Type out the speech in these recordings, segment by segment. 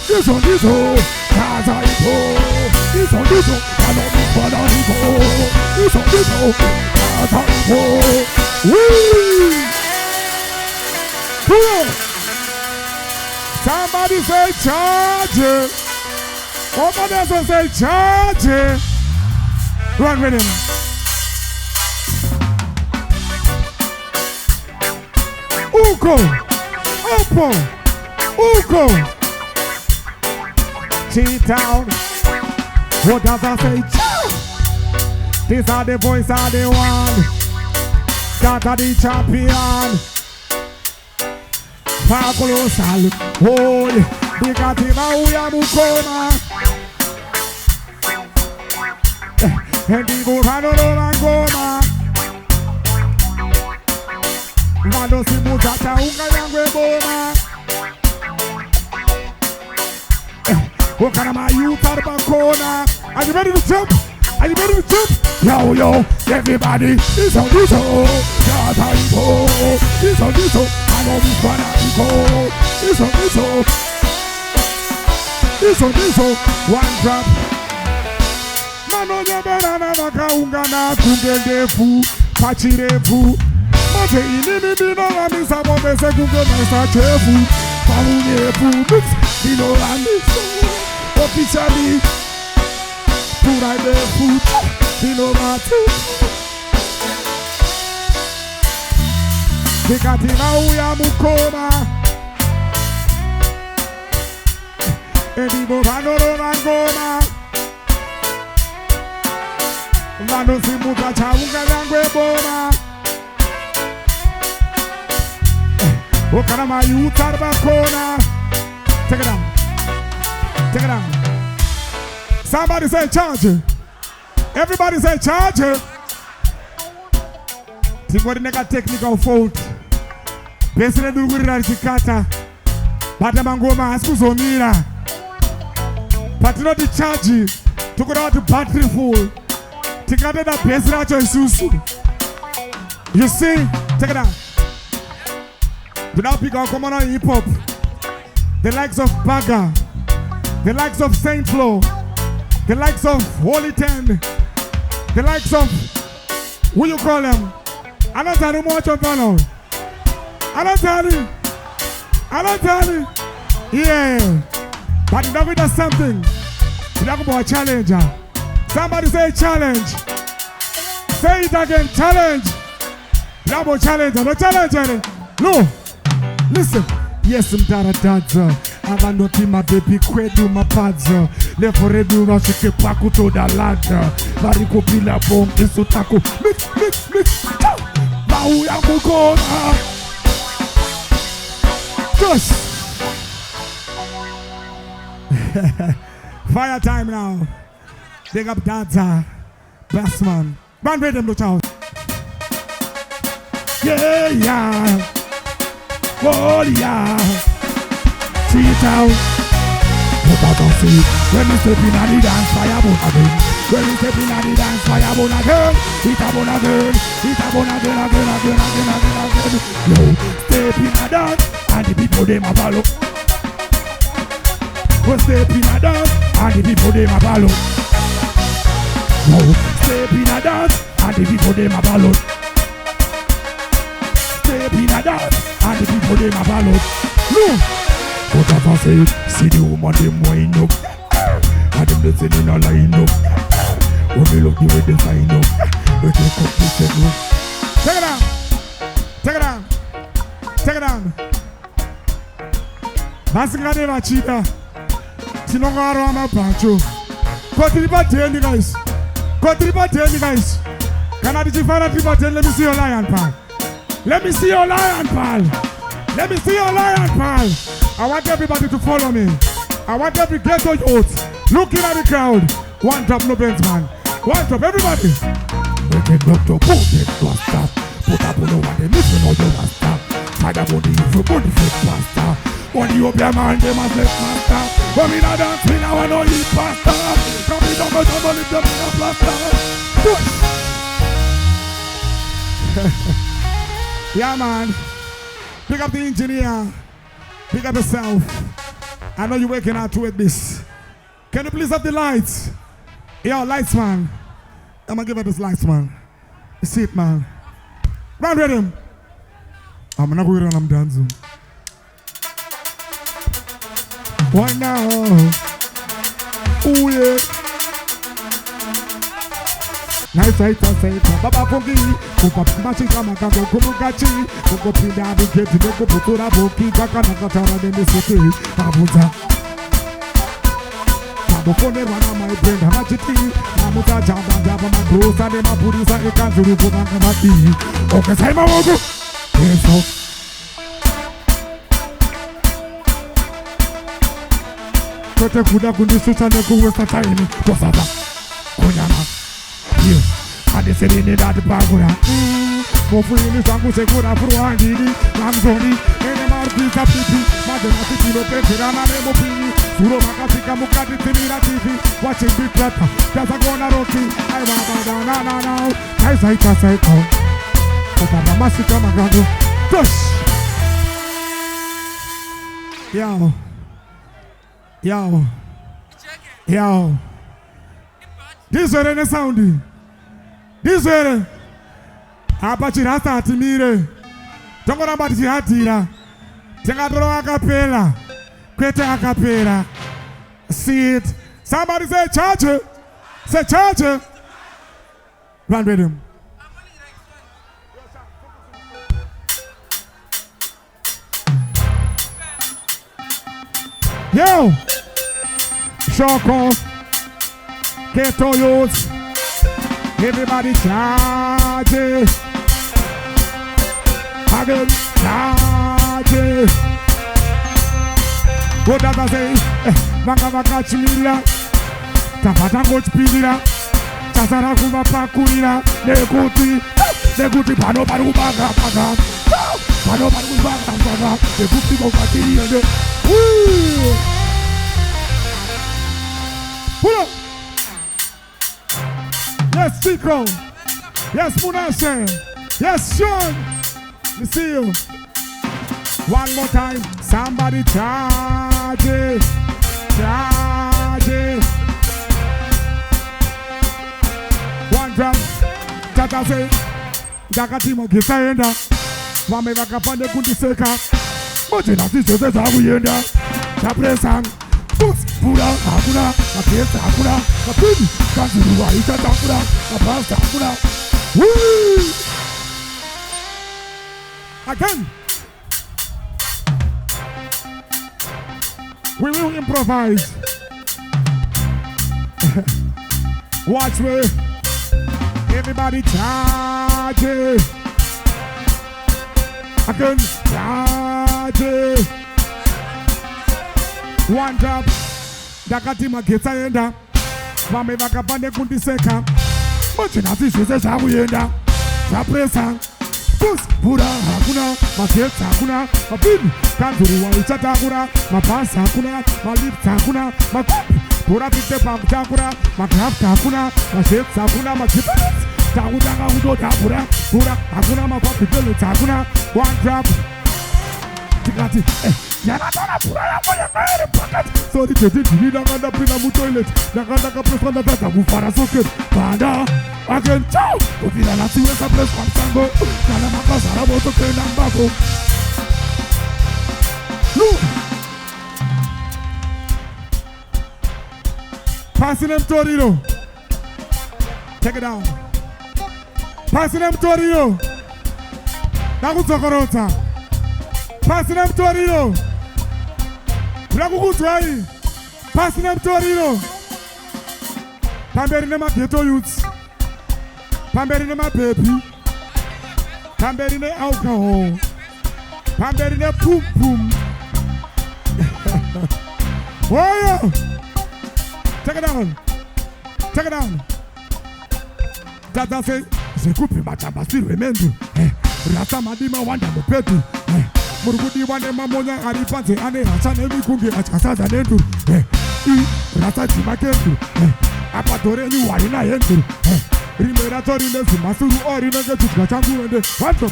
This one, Gaza Ipo. This one, I know this one on Ipo. This one, Gaza Ipo. Woo! Come on. Somebody say charge it. Somebody else say charge it. Run with him. Uko. Opo. Uko. T-Town. What does I say? These are the voice of the one. Dadza D champion. Pakulo Sal. Hoy. Bikativa uya mukoma. Hendigo hanolo mangoma. Mando si mutata unga yangwe boma. Okana you Tarbakona. Are you ready to jump? Are you ready to jump? Yo, yo, everybody, it's on this hole. Gaza Ipo. It's on this hole. I know this one Ipo. It's on this hole. It's on this hole. One drop. Mano banana makaungana kungendefu. Pachirefu. Mate inini no amisa mobese kungenasa chefu. Pamunyefu mix. Dino amisa. Officially, put out the food, Dino Matu. Bikatina uya mukoma. Edibo vanoro mangoma. Vano simuka chaunga yangwe boma. Okana mayu Tarbakona. Take it down. Take it down. Somebody say charge it. Everybody say charge it. Think what the nigga technical fault. Pesere dugurira chikata. Bata mangoma askuzomira. But not the charge. Took it out the battery full. Tikade da pesere acho isusu. You see? Take it down. Do not pick out common on hip hop. The likes of Baga. The likes of Saint Flo, the likes of Holy Ten, the likes of, what you call them? I don't tell you much of follow. I don't tell you. Yeah. But you know we do something. You talk about a challenger. Somebody say challenge. Say it again, challenge. You talk about challenger, no challenger. No. Listen. Yes, Dadza. Avanoti ma baby kwedu mapadzo. Leforedu ma shike paku to da lada. Variko pila bom isotako. Mix. Bau ya mukona. Just. Fire time now. Big up Dadza. Best man. Run with them, look out. Yeah. Oh yeah. See it out. What I don't see. When we step in the dance, fire burn again. When we step in the dance, fire burn again. It a burn again. Yo, step in the dance, and the people them a follow. Go step in the dance, and the people them a follow. Yo, step in the dance, and the people them a follow. Step in the dance, and the people them a follow. No. What I say, see the woman them wind up, and them listening a line up. When we look the way they sign up, we take up the check. Take it down. Masikane machita, sinongaro ama pancho. Contributor 10 guys. Can I define a triple 10? Let me see your lion pal. Let me see your lion pal. I want everybody to follow me. I want every ghetto youth looking at the crowd. One drop, no bench man. One drop, everybody. Make a doctor, put it plaster. Put up on the one, they listen on the master. Fire body, if you put the fake plaster. When you open your man, they must let master. When we not dance, we now know you pastor. Come in, don't lift them in a plaster. Yeah, man. Pick up the engineer. Pick up yourself. I know you're working out with this. Can you please have the lights? Yo, lights, man. I'm gonna give her this lights, man. See it, man. Run with him. I'm not going to run, I'm dancing. Why now? Oh, yeah. Nice, Baba Pogi, Kupa Machika Makago, Kubugachi, Kukopida, Buket, Kuputura, Boki, Kakanakatara, in the city, Abuja. Kabofone, my friend, Hamachiti, Namuta, Java, my bros, and my Buddhisa, a country for Makamati. Okay, Simon, yes, so. Kote Kuda Kundisucha, the Kuwesta Tiny, Kosata, Konyama. Ade serene da bagura. Mofu ni sangu segura fruandini. Namzoni ene marpisa pipi. Madena pipi no pekira na nemo pini. Suro makasika mukati timira tipi. Watching big plata. Kaza gona roti. Ay baba na na na. Kaisa ita saiko. Kota masika magago. Tush. Yo. This is a sounding. This way, Apachirata Timire, Tongora Batihatira, Tengadro Acapella, Queta Acapella. See it. Somebody say church. Say church. Run with him. Yo, Shoko, Ghetto youth. Everybody charge it. Again, charge it. What does I say? Manga chimila. Tapata coach pidira. Chasara kuma pakurira. Neguti pano parubaga paga. Pano parubaga paga. Neguti bokatiri and woo. Pull up. Yes, Chico. Yes, Munashe. Yes, Sean. We see you. One more time. Somebody charge it. Charge it. One drum. Tata say. Jakatimo Gisaenda. Wameva kapande kundiseka. Mochina ticho zeza huyenda. Chapresang. Pura, Hakuna, Apesa, Hakuna, Apini, Kanzurua, Itakura, Apasta, Hakuna. Woo! Again, we will improvise. Watch me. Everybody charge it. Again, charge it. One drop. Dakati mageta yenda. Mame vakapande kundiseka. Mochina tishuze shabu yenda. Chapresa. Pus pura hakuna. Mageta hakuna. Mapini. Kanzuru wa ichata hakuna. Mapasa hakuna. Malipta hakuna. Makupi. Pura pite pakuta hakuna. Makrafta hakuna. Mashepsa hakuna. Makipis. Takutanga udota pura. Pura hakuna. Mapapitele hakuna. One drop. Tikati. Yanatona pura ya moja kaere pakat. Sorry tete tini nakanda pina mu toilet. Nakanda ka press kwanda tata kufara socket. Panda again chow. Kufira la siwe sa press kwa msango. Kana makasara boto kena mbako. Look. Passing them Torino. Take it down. Passing them Torino. Nakutokorota. Passing them Torino. Rakukutwai. Passing them Torino. Pamberi nema Ghetto youths. Pamberi nema baby. Pamberi ne alcohol. Pamberi ne pum pum. Whoa! Take it down. Take it down. Dadza say, "Zekupi machamba still remember." Rata madima wanda mupetu. Murugudi wande mamonya aripanze ane achane mikungi achasaza nendu. Rata chimakendu. Apatore ni waina yendu. Rimeratori nesi masuru ori nenge tukachangu wende. Wanto.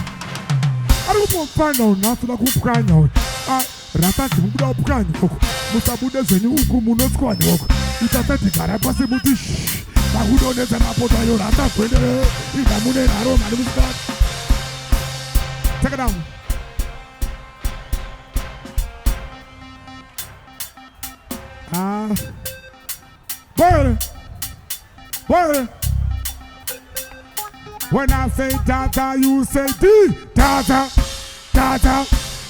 Arupo pano nasu na kupukanya. Ratati muda opukani woko. Musabude zenyu uku munoskwani woko. Itaseti kara pasi muti shh. Mahudo neza mapota yo rata kwende. Itamune naro mani muskat. Take it down. Boy. When I say Dadza, you say D. Dadza.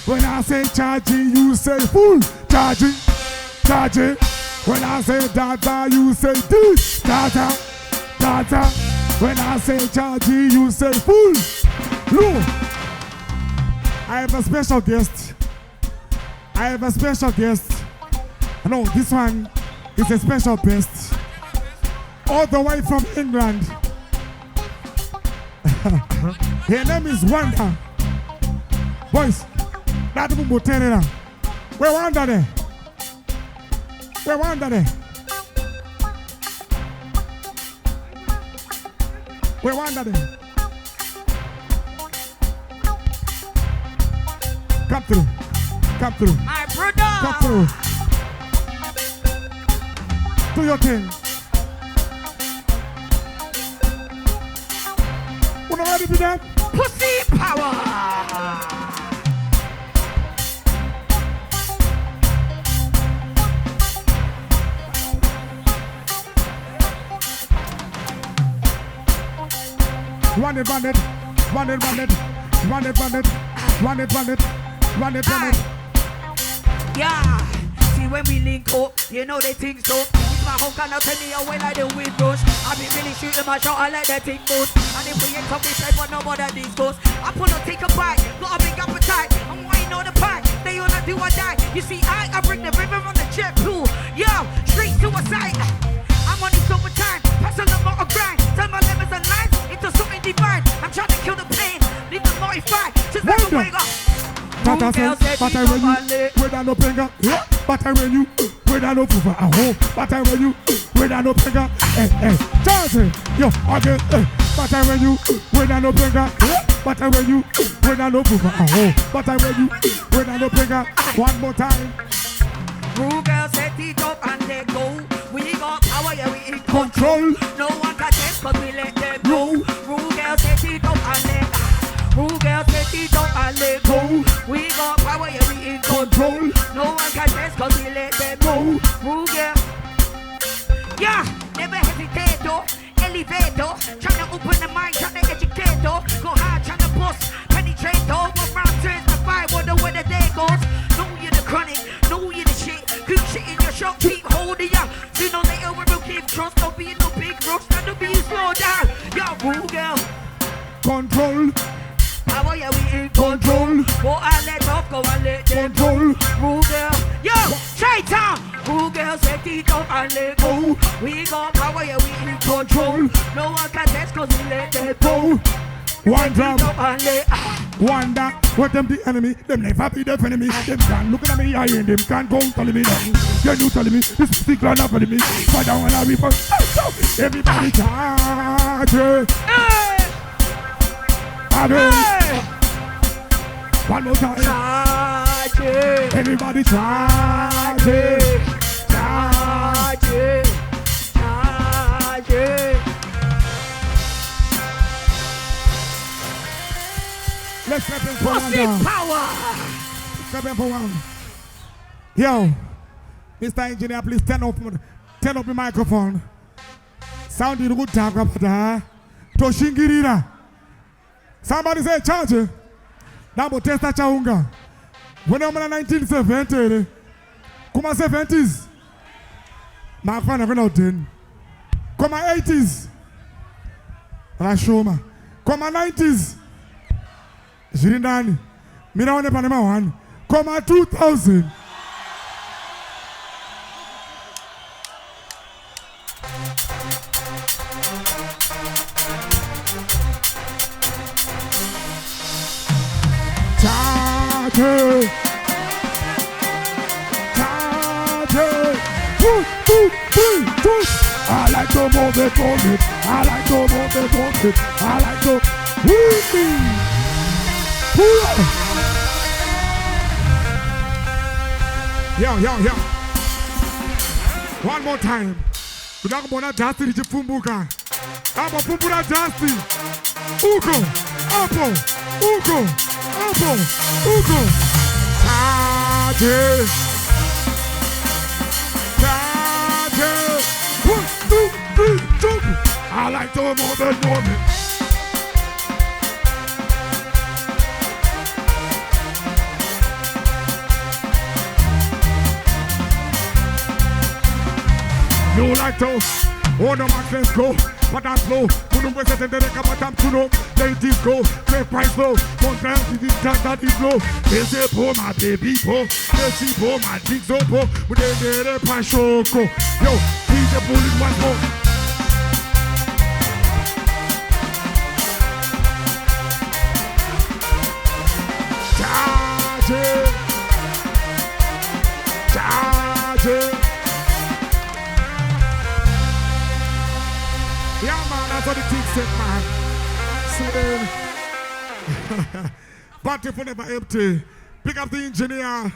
When I say charging, you say full. Charging. When I say Dadza, you say D. Dadza. When I say charging, you say full. Look, I have a special guest. No, this one is a special guest. All the way from England. Her name is Wanda. Boys, that woman will turn it on. Where Wanda there? Come through. My brother. Come through. Do your thing. Wanna ready for that? Pussy power. Run it. Yeah. See when we link up, you know they think so. It's my whole kind of penny away like the wind rush. I be really shooting my shot, I let that thing boost. And if we ain't come this type, but no more than these ghosts. I pull up, take a bite, got a big appetite. I'm waiting on the pie, they on a do or die. You see, I bring the river on the jet pool. Yo, straight suicide. I'm on this overtime, passing the motor grind. Turn my lemons and limes into something divine. I'm trying to kill the pain, leave them mortified. Just like a wake up. But I when you, without no finger, yeah. But I when you, without no fufa, but I when you, without no finger, Johnson, yo, again, but I when you, without no finger, yeah. But I when you, without no fufa, but I when you, without no finger, one more time. Rude girl set it up and let go. We got power, yeah, we in Control. No one can test, cause we let them go. Rude girl set it up and let go. Rude girl set it up and let go. We got power, yeah, we in control. No one can test, cause we let them go. Rude girl. Yeah, never hesitate though. Elevator, tryna open the mind, tryna educate though. Go hard, tryna bust, penetrate though. One round turns the fire, wonder where the day goes. Know you're the chronic, know you're the shit. Keep shit in your shop, keep holding ya. Sooner or later we will give trust. Don't be no big rush, not to be slow down. Yo, rude girl. Control. Power, yeah, we in control. Go and let off, go and let them go. Rude girl. Yo, straight down. Rude girl, set it up and let go. We got power, yeah, we in control. No one can test, cause we let them go. One drum. Wonder what them the enemy, them never be the enemy. Them can't look at me, I ain't them can't go telling me nothing. You telling me, this particular not telling me. But I wanna be first. Everybody charge it. One more time. Charge it. Everybody charge it. Charge it. Charge it. Let's step in for Pussy one. power. Step in for one. Yo, Mr. Engineer, please turn up the microphone. Sound the good talk about that. Toshingirira. Somebody say charge it. Nabo testa chaunga. When I'm in 1970, kuma 70s. My friend, I'm going 10. Kuma 80s. Rashoma. Kuma 90s. Jirindani. Mira one panema one. Kuma 2000. Charge it. Charge it. 1, 2, 3, 2. I like to move it. I like to move it. I like to move it. Yo. One more time. Tunaka mwana dasti lichifumbuka. Aba fumbura dasti. Uko. Apo. Uko. Apo. Uko. Charge. Charge. 1, 2, 3, jump. I like to move it, move it. You like those? Oh, the max, let's go. But that's low. Couldn't wait to the Kapatam to know. Ladies go. Fair price low. Sometimes it is that is low. They say, poor my baby, poor. They see, poor my dick so poor. But they get a price Shoko. Yo, he's the bullet one more. Charge it. Charge it. Yeah, man, that's what the thing said, man. So then, battery for never empty. Pick up the engineer.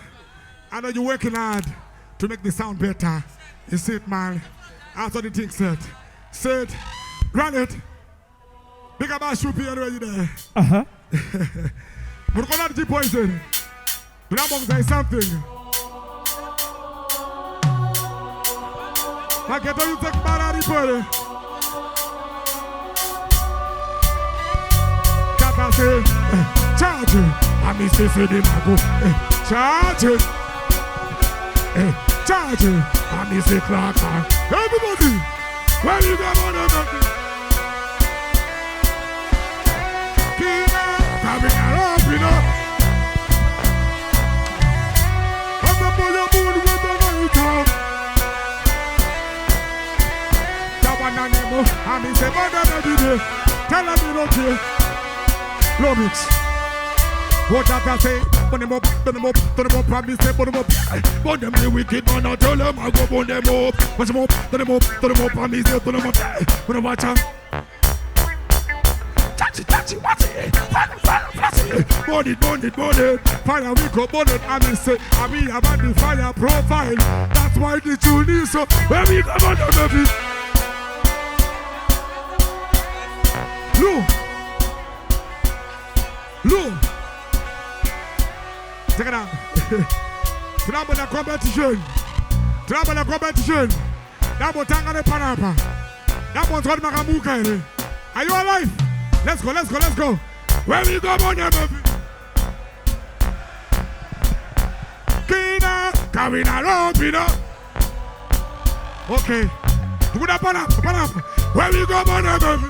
I know you're working hard to make the sound better. You see it, man. That's what the thing said. Said, run it. Pick up our Shoko already there. We're going to the poison. Ramon say something. I get you take my body. Say, charge it. I miss this in the mago. Charge it. Charge it. I miss the clock. Everybody, where you go on the mountain? Kina, coming around, you know. I'm the boy of moon with the night out. That one animal, I miss the mother of the day. Tell them it's okay. Love it. What I say? Burn them up, promise say burn them up. Burn them the wicked man, I tell them I go burn them up. Watch them up, turn them up, promise say turn them up. Burn them watch them. Touch it, watch it. Fire, burn it. Fire we go burn it, I mean say, I mean about the fire profile. That's why the tune is so. When we come on the baby. Look. Look, check it out. Trouble the competition. That was Tangane Panapa. That one's called Makamuka. Are you alive? Let's go. Where we go on there, baby? Kina, coming around, Pina. Okay. Good up, Panapa. Where we go on there, baby?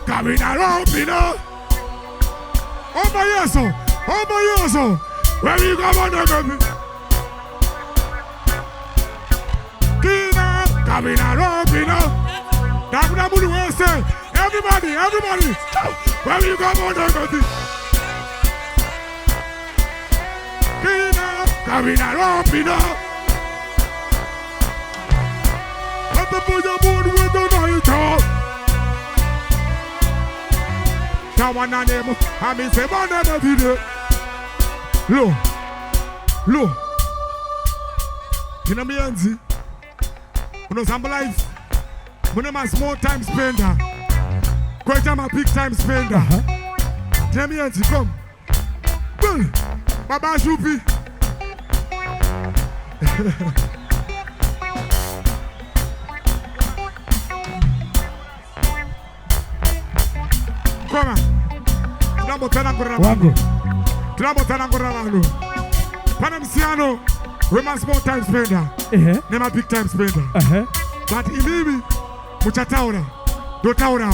Coming around, you know. Oh my yes, where you go on the baby? Kina, coming around, you know. That's say. Everybody, where you go on the baby? Kina, coming around, you know. Let the boy moon with the night out. One of them, I mean, say one of them video. Low. You know me, Anzi? You know, some life. When I'm a small time spender, quite I'm a big time spender. Tell me, Anzi, come. Boom. Baba Shupi. Come on. Tunabotana ngoralo. Panamsiano, we must small time spender. Never big time spender. But Ilimi, Muchataura, Dotaura.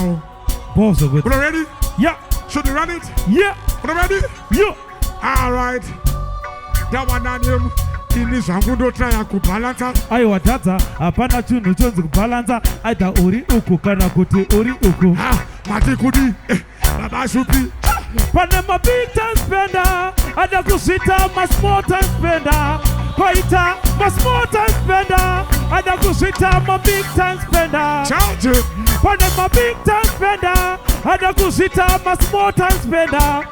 Boss of it. You ready? Yeah. Should we run it? Yeah. You ready? Yeah. All right. That one on him. Inisha ngundo try kubalansa. Aiwa tata, hapana chunu chonzi kubalansa. Aita uri uku kana kuti uri uku. Mati kudi. Baba Shupi. Panama big time spender, ada kusita my small time spender. Koita my small time spender, ada kusita my big time spender. Charge it. Panama big time spender, ada kusita my small time spender.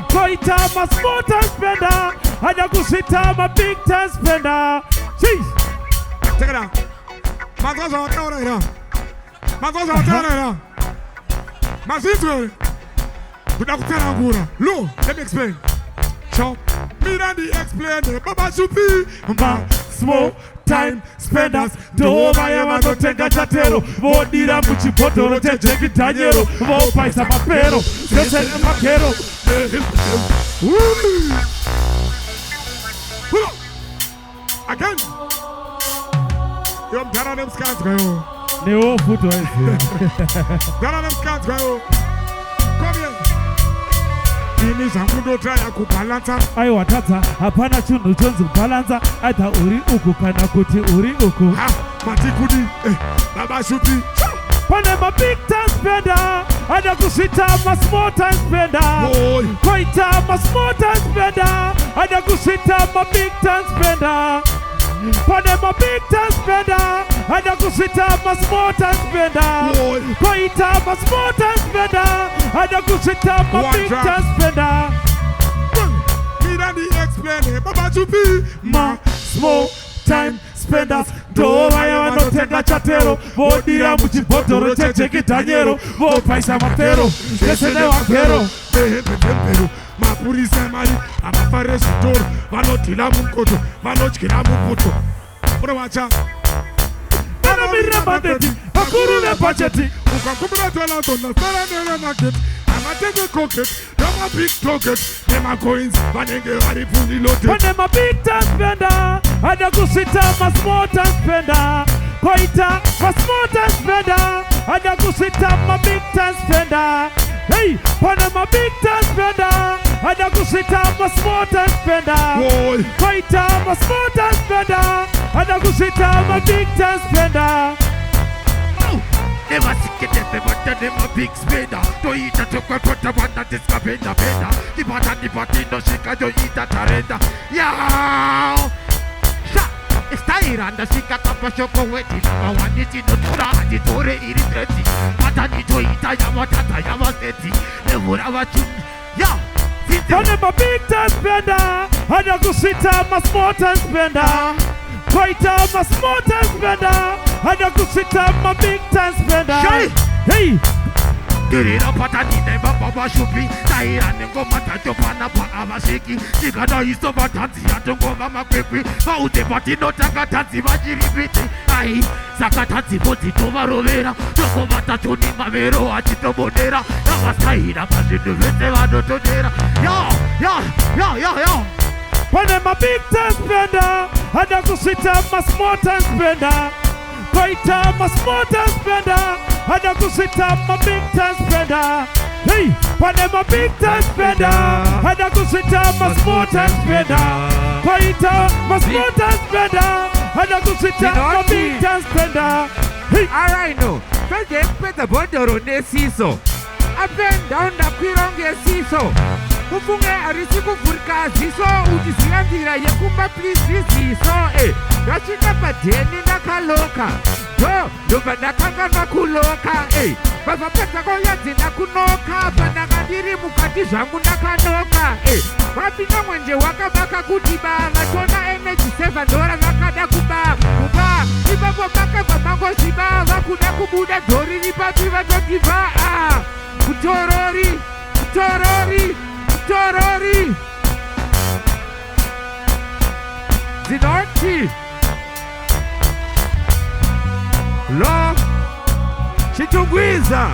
Koita ma small time spender. Ada kusita ma big time spender. Jeez. Check it out. Magoza hotel right now. Magoza hotel right now. Masizwe. Kudakutana ngura. Lo, let me explain. Chop. Me and the explain. Baba Shupi. Ma small time spenders. Do vaya matotenga chatero. Vodira muchipotoro teje tanyero. Vo paisa papero. Sese makero. Again. Yo, got on them scans, bro. Neo photo is Got on them scans, bro. Come here. Finish and kudo try ya kubalansa. Ai watata hapana chunu jonzi balanza. Aita uri uku kana kuti uri uku. Ha, matikudi. Baba Shupi. Pane ma big time spender. Ada kusita ma small time spender. Koita ma small time spender. Ada kusita ma big time spender. Pane ma big time spender. Ada kusita ma small time spender. Koita ma small time spender. Ada kusita ma big time spender. Me and the explain. Baba Shupi. Ma small time spenders. Do vaya wanotenga chatero. Vodira muchipotoro cheche kitanyero. Vo paisa mapero. Sesene wakero. Mapurisa mari. Amafareshi toro. Vanotila mumkoto. Vanochkira mumkoto. Unawacha. Anamira bandeti. Akuru ne pacheti. Ukakumura tola tona. Sara nere market. Amatenge croquet. Dama big croquet. Dema coins. Vanenge wari fundi lote. Pane ma big time spender. Ada kusita ma small time spender. Koita ma small time spender. Ada kusita ma big time spender. Hey, pane ma big time spender. Ada kusita ma small time spender. Koita ma small time spender. Ada kusita ma big time spender. Never sick it, but them a big spender. To eat a chocolate, but the one that is a benda. The party, no shika, you eat a tarenda. Yeah! Está irando, shika, tapa, shoko, weti. I want it in the tura, the tore, irritati. Matani, to eat a yamatata, yamaseti. Never have a chun. Yeah! Pane ma big time spender. Ada kusita ma small time spender. Koita ma small time spender. Ada kusita ma big time spender. Hey! Dirira patani ne baba Shupi. Taira nengo matajo pana pa abashiki. Nikada iso batanzi atongo mama pepe. Baute pati no takatanzi majiribiti. Ai, sakatanzi poti tova rovera. Toko matacho ni mamero achito bonera. Namastaira pajidu vete vado tonera. Yo. Pane ma big time spender. Ada kusita ma small time spender. Koita ma small time spender. Ada kusita ma big time spender. Hey, pane ma big time spender. Ada kusita ma small time spender. Koita ma small time spender. Ada kusita ma big time spender. Hey, alright no. Pete bodoro ne siso. Up and down the quironge siso. Ufunge arisi kufurika ziso. Ujisilandira yekumba please ziso. Rachika padeni nakaloka. Yo banakanga nakuloka. Baba pesa koyazi nakunoka. Banakandiri mukati zangu nakanoka. Wapina mwenje wakabaka kutiba. Matona energy 7 dora nakada kuba. Ibabo baka bamango ziba. Wakuda kubuda dori nipapi wajokiva. Kutorori. Zinoti. Lo. Chitungwiza.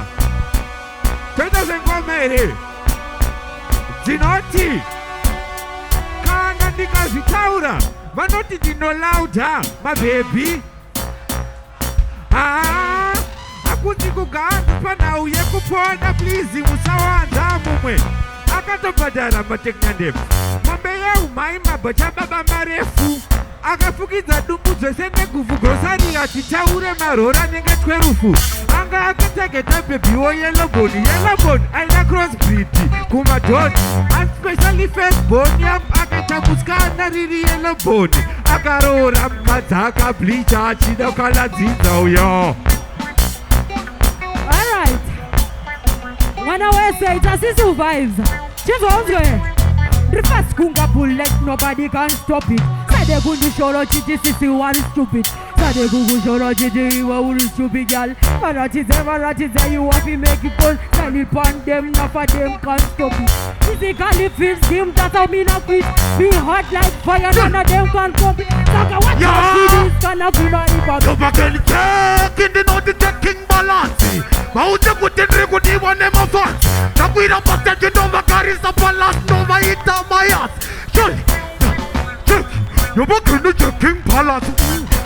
Tenda zengomere. Zinoti. Kana ndika zitaura. Vanoti dino lauda. My baby. Akuti kuganda pana uye kupona please musawanda mumwe. Akatobadara mateknandem. Mambeya umaima bacha baba marefu. Akafukidza dumbu zvese neguvu grosari achitaure marora nenge 12. Anga akataketa bebiwo yellowbone aina crossbreed kumadhoni and specially firstborn yam akaita musikana riri yellowbone akaroora madzaka bleacha achida kukaladzidza uyo. Alright. Mwana wese it has vibes. Just on the first kunga bullet, nobody can stop it. Sade gundi shoro chichi sisi one stupid. Sade gugu shoro chichi you are stupid girl. Maratize, you have to make it good. Sell it on them, not for them can't stop it. Physically feel scheme, that's how me not fit. Be hot like fire, none of them can stop it. Saka what you see this kind of feel like you can check in the note taking balance. Mauze kutendri kuti wane mafans. Nakwira patete nova karisa palas nova ita mayas. Check. You can checking balance.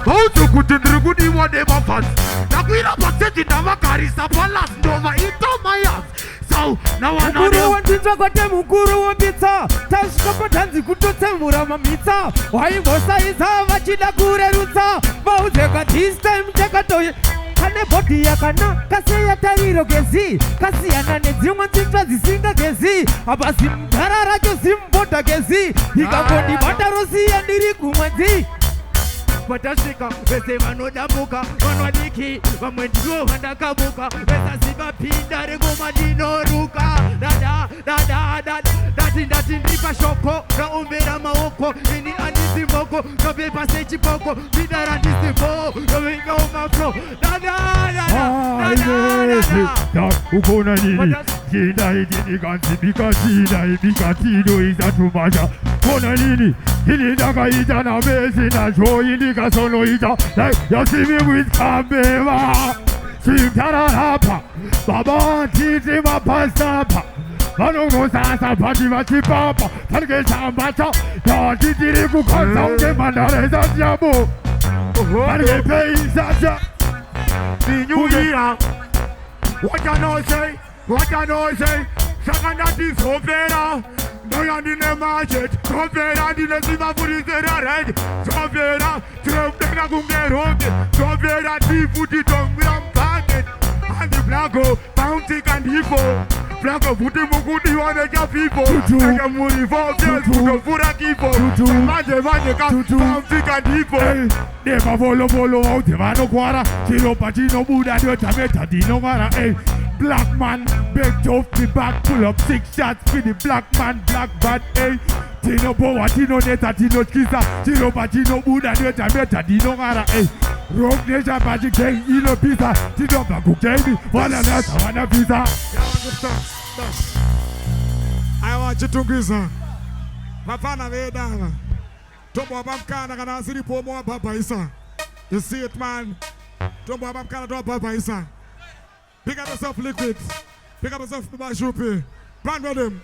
Mauze kutendri kuti wane mafans. Nakwira patete nova karisa palas nova ita mayas. So now I know Mukuru wantinza kwate mukuru wabitsa. Tashikopa tanzi kutotsemura mamitsa. Waimbosa iza vachida kurerutsa. Mauze kwa this time chekatoye. Kane body yakana kasi yatariro gezi kasi yanane zimwe nzitwa zisinga gezi abasi mtarara cho zimbota gezi ikakoni batarosi yandiri kumwezi watashika bese vanodambuka vanwadiki vamwe ndivo vandakabuka besa zivapinda regomadinoruka ndati ndipa shoko raombera maoko ini andisimboko nopepa sechipoko vidara ndisipo novinga umafro ukona nini jina hidi kanzibika jina ibika tido izatumasha kona nini hidi daga ita na besi na show indika sono ita like you see me with Kabeba Simtarapa Baba titi mapastapa Manongo sasa pati machipapa Tange chambata Ya titiri kukansa unge mandare za jabu Tange pei sasa Sinyuira. What you know say? Sakanda is overa. No in the market. Overa di le ziva furizera red. Overa trepena kungeroge. Overa di futi tongram packet. And the Blanco bounty can hippo. Blanco futi mukudi wane ka people. Eka muri for girls futo fura kipo. Manje ka bounty can hippo. Never follow out the vano quara. Kilo patino buda do tameta dino mara. Black man, baked off the back, pull up 6 shots for the black man, black bad, Tino Boa, Tino Neta, Tino Kisa, Tino Patino Buda, Neta, Meta, Dino Mara, Rogue Nation, Magic Gang, Ino Pizza, Tino Baku Jamie, Wana Pizza. I want Chitungwiza. Mafana Vedana. Tobo Bamkana, and I see the poor more Papa Isa. You see it, man. Tobo Bamkana, Papa Isa. Pick up yourself liquid. Pick up yourself Bashupi. Brand with him.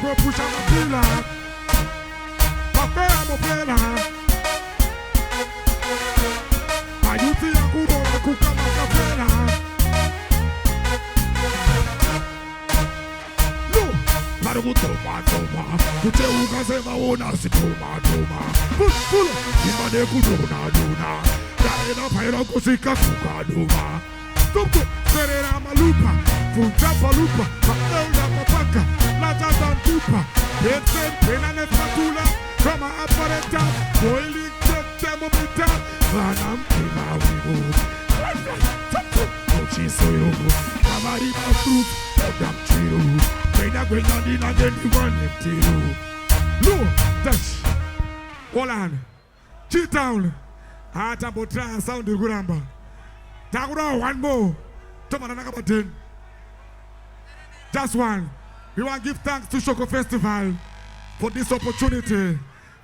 Push on the pillar. Papel mopela. Ayuti ya kubo kuka makapela. No, para toma. Kute ukasema ona si toma. Pull. Imane kudona. Daena paira kusika kukaduma. Tupo, serera malupa. Funja palupa. Maelda mapaka. Lata Zantupa, Petsen, Penanet Matula, from our apparatus, boiling thermometer, Vanam, Pimawibo, Ochisoyo, Kamariba fruit, Odam Chiru, Pena Grenadine and then you want him to. No, touch. Holland, Chitown, Atabotra, Sound the Guramba. Tagura, one more. Tomanaka, just one. We want to give thanks to Shoko Festival for this opportunity.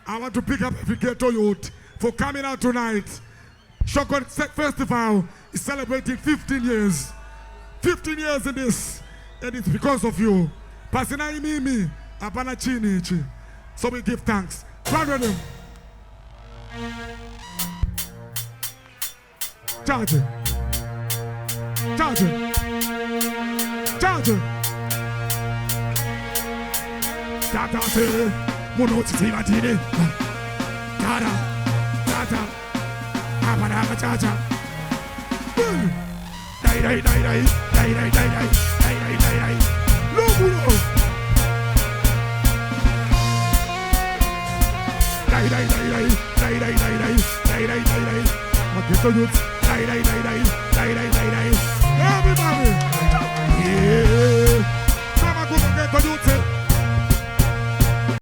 I want to pick up every Ghetto youth for coming out tonight. Shoko Festival is celebrating 15 years. 15 years in this, and it's because of you. Pasina imimi, apana chini. So we give thanks. Run with him. Charge it. Tata se, monoti si matine. Tata, tata, apana chacha. Dai dai dai dai, dai dai dai dai, dai dai dai dai. Lomuro. Dai dai dai dai, dai dai dai dai, dai dai dai dai. Ma Ghetto youth, dai dai dai dai, dai dai